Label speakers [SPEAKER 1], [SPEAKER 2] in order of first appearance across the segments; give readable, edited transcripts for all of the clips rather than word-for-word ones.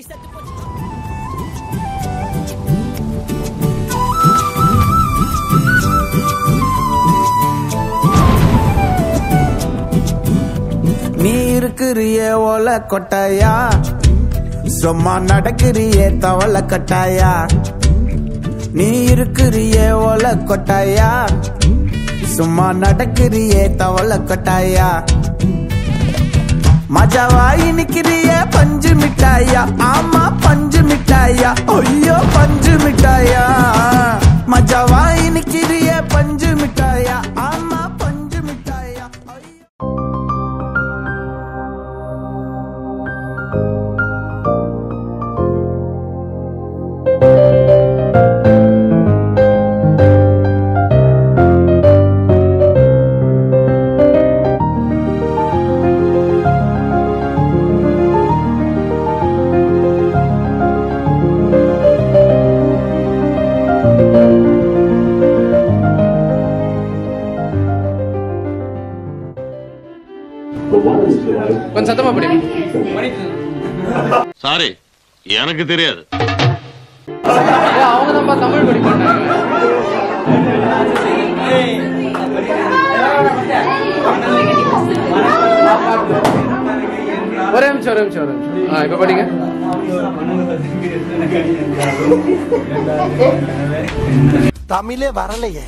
[SPEAKER 1] நீ இருக்கிறியே ஓல கொட்டாயா, சும்மா நடக்கிறியே தவள கட்டாயா. நீ இருக்கிறியே ஓல கொட்டாயா, சும்மா நடக்கிறியே தவள கொட்டாயா. மஜாவாய் நிக்கிறியே பஞ்சு மிட்டாயா, ஆமா பஞ்சு மிட்டாயா, ஐயோ பஞ்சு மிட்டாயா. மஜாவாய் நிக்கிறியே பஞ்சு மிட்டாயா, ஆமா பஞ்சு மிட்டாயா.
[SPEAKER 2] கொஞ்சம் சத்தமா படி.
[SPEAKER 3] சாரி, எனக்கு தெரியாது.
[SPEAKER 2] அவங்க தான் தமிழ் படி பண்ணாங்க. ஒரே நிமிஷம். இப்ப படிங்க.
[SPEAKER 1] தமிழே வரலையே.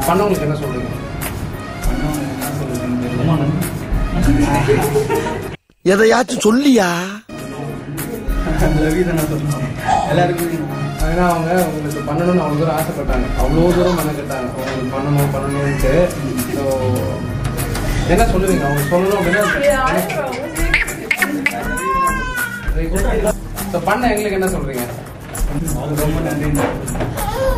[SPEAKER 2] பண்ணவங்களுக்கு என்ன சொல்றீங்க?
[SPEAKER 1] எதையாச்சும் சொல்லியா?
[SPEAKER 2] ஏன்னா அவங்க உங்களுக்கு பண்ணணும்னு அவ்வளோ தூரம் ஆசைப்பட்டாங்க, அவ்வளோ தூரம் மெனக்கட்டாங்க உங்களுக்கு பண்ணணும்ட்டு. ஸோ என்ன சொல்லுவீங்க அவங்க சொல்லணும் அப்படின்னா? ஸோ பண்ண எங்களுக்கு என்ன சொல்றீங்க?
[SPEAKER 4] ரொம்ப நன்றி.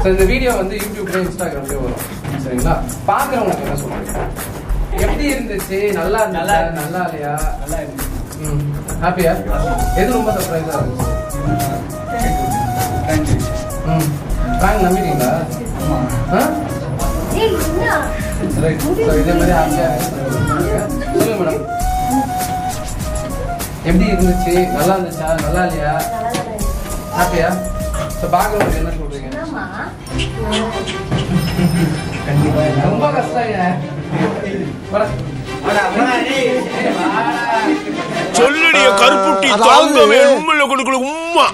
[SPEAKER 2] ஸோ இந்த வீடியோ வந்து யூடியூப்ல இன்ஸ்டாகிராம்லேயே வரும், சரிங்களா? பார்க்குறவங்களுக்கு என்ன சொல்றீங்க? எப்படி இருந்துச்சு? நல்லா இல்லையா?
[SPEAKER 4] நல்லா இருந்துச்சு.
[SPEAKER 2] ஹாப்பியா? எது ரொம்ப சர்ப்ரைஸாக இருந்துச்சு? ப்ராங்க் நம்பிட்டீங்களா? ரைட். ஸோ இதே மாதிரி ஹாப்பியாக சொல்லுங்க மேடம். எப்படி இருந்துச்சு? நல்லா இருந்துச்சா? நல்லா இல்லையா? ஹாப்பியா? ஸோ பார்க்குறவங்களுக்கு என்ன சொல்றீங்க? ரொம்ப கஷ்டம்.
[SPEAKER 3] சொல்லுடைய கருப்புட்டி தாங்கவே உண்மையில கொடுக்கல உம்மா.